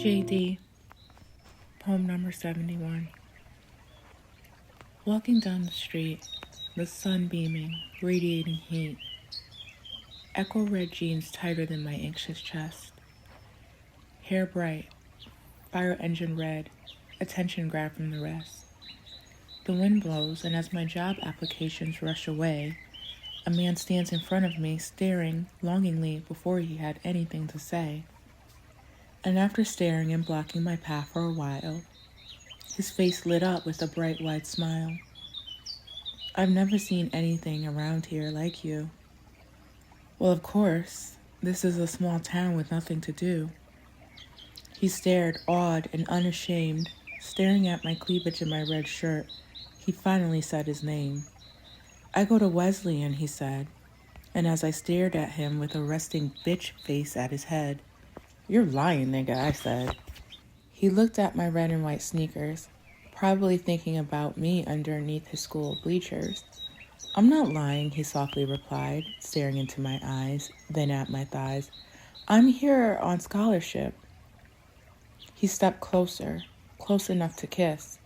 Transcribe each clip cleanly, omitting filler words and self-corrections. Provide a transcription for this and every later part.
JD, poem number 71. Walking down the street, the sun beaming, radiating heat. Echo red jeans tighter than my anxious chest. Hair bright, fire engine red, attention grabbed from the rest. The wind blows, and as my job applications rush away, a man stands in front of me, staring longingly before he had anything to say. And after staring and blocking my path for a while, his face lit up with a bright, wide smile. I've never seen anything around here like you. Well, of course, this is a small town with nothing to do. He stared, awed and unashamed, staring at my cleavage in my red shirt. He finally said his name. I go to Wesleyan, he said, and as I stared at him with a resting bitch face at his head, "You're lying, nigga," I said. He looked at my red and white sneakers, probably thinking about me underneath his school bleachers. "I'm not lying," he softly replied, staring into my eyes, then at my thighs. "I'm here on scholarship." He stepped closer, close enough to kiss.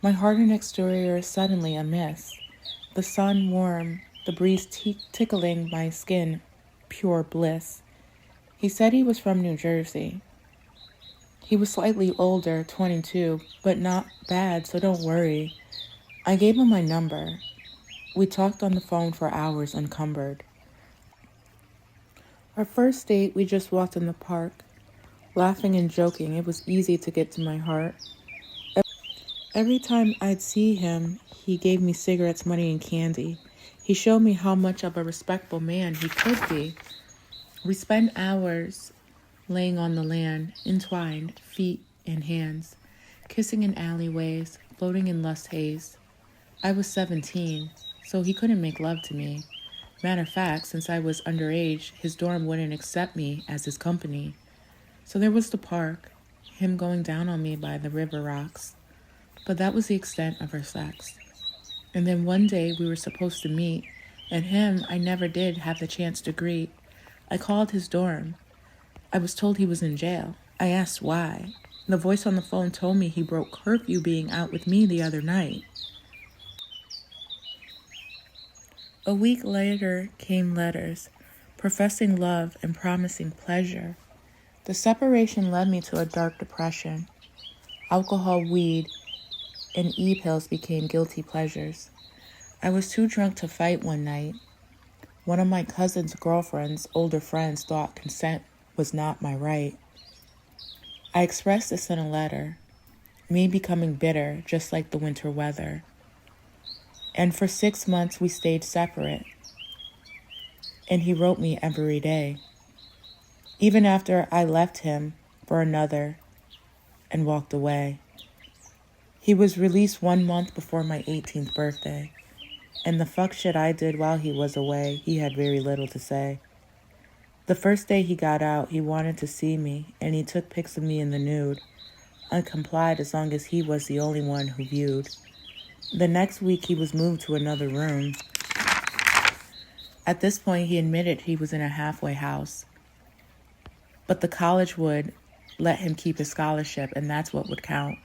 My hardened exterior suddenly amiss. The sun warm, the breeze tickling my skin, pure bliss. He said he was from New Jersey. He was slightly older, 22, but not bad, so don't worry. I gave him my number. We talked on the phone for hours unencumbered. Our first date, we just walked in the park. Laughing and joking, it was easy to get to my heart. Every time I'd see him, he gave me cigarettes, money, and candy. He showed me how much of a respectable man he could be. We spent hours laying on the land, entwined, feet and hands, kissing in alleyways, floating in lust haze. I was 17, so he couldn't make love to me. Matter of fact, since I was underage, his dorm wouldn't accept me as his company. So there was the park, him going down on me by the river rocks. But that was the extent of our sex. And then one day we were supposed to meet, and him I never did have the chance to greet. I called his dorm. I was told he was in jail. I asked why. The voice on the phone told me he broke curfew being out with me the other night. A week later came letters, professing love and promising pleasure. The separation led me to a dark depression. Alcohol, weed, and e-pills became guilty pleasures. I was too drunk to fight one night. One of my cousin's girlfriend's older friends thought consent was not my right. I expressed this in a letter, me becoming bitter just like the winter weather. And for 6 months we stayed separate. And he wrote me every day, even after I left him for another and walked away. He was released 1 month before my 18th birthday. And the fuck shit I did while he was away, he had very little to say. The first day he got out, he wanted to see me, and he took pics of me in the nude. I complied as long as he was the only one who viewed. The next week, he was moved to another room. At this point, he admitted he was in a halfway house. But the college would let him keep his scholarship, and that's what would count.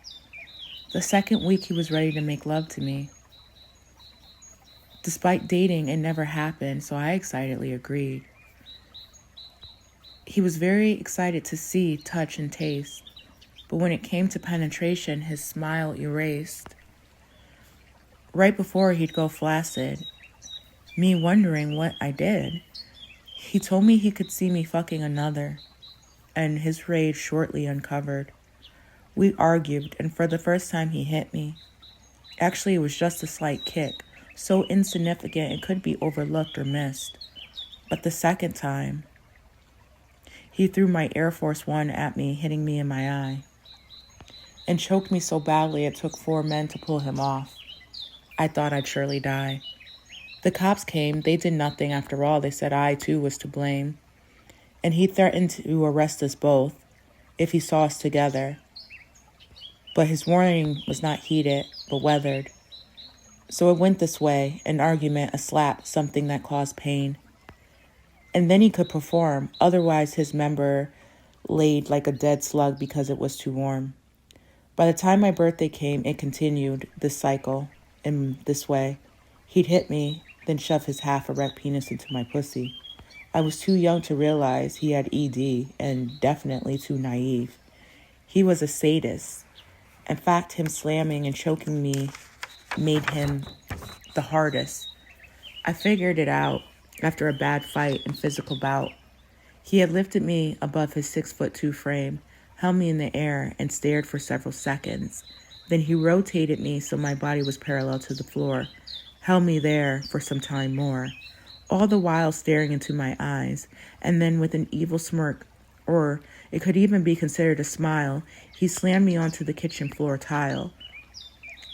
The second week, he was ready to make love to me. Despite dating, it never happened, so I excitedly agreed. He was very excited to see, touch, and taste, but when it came to penetration, his smile erased. Right before he'd go flaccid, me wondering what I did, he told me he could see me fucking another, and his rage shortly uncovered. We argued, and for the first time he hit me. Actually, it was just a slight kick, so insignificant it could be overlooked or missed. But the second time, he threw my Air Force One at me, hitting me in my eye, and choked me so badly it took 4 men to pull him off. I thought I'd surely die. The cops came. They did nothing after all. They said I, too, was to blame. And he threatened to arrest us both if he saw us together. But his warning was not heeded, but weathered. So it went this way, an argument, a slap, something that caused pain. And then he could perform, otherwise his member laid like a dead slug because it was too warm. By the time my birthday came, it continued this cycle in this way. He'd hit me, then shove his half-erect penis into my pussy. I was too young to realize he had ED and definitely too naive. He was a sadist. In fact, him slamming and choking me made him the hardest. I figured it out after a bad fight and physical bout. He had lifted me above his 6'2" frame, held me in the air, and stared for several seconds. Then he rotated me so my body was parallel to the floor, held me there for some time more, all the while staring into my eyes, and then with an evil smirk, or it could even be considered a smile, he slammed me onto the kitchen floor tile,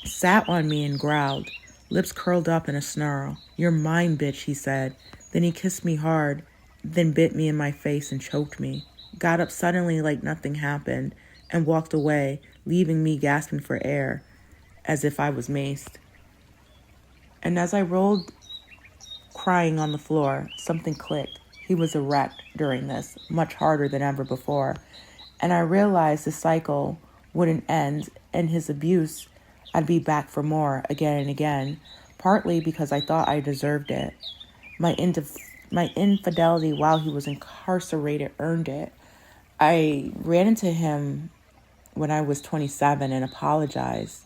sat on me and growled, lips curled up in a snarl. "You're mine, bitch," he said. Then he kissed me hard, then bit me in my face and choked me, got up suddenly like nothing happened, and walked away, leaving me gasping for air, as if I was maced. And as I rolled crying on the floor, something clicked. He was erect during this, much harder than ever before, and I realized the cycle wouldn't end, and his abuse, I'd be back for more again and again, partly because I thought I deserved it. My infidelity while he was incarcerated earned it. I ran into him when I was 27 and apologized.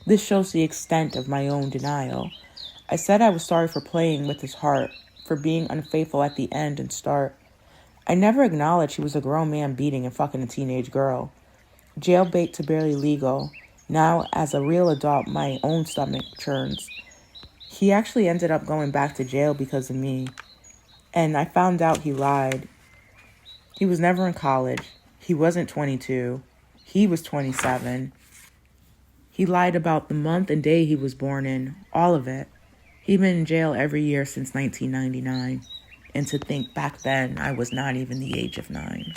This shows the extent of my own denial. I said I was sorry for playing with his heart, for being unfaithful at the end and start. I never acknowledged he was a grown man beating and fucking a teenage girl. Jailbait to barely legal. Now, as a real adult, my own stomach churns. He actually ended up going back to jail because of me. And I found out he lied. He was never in college. He wasn't 22. He was 27. He lied about the month and day he was born in. All of it. He'd been in jail every year since 1999. And to think back then, I was not even the age of 9.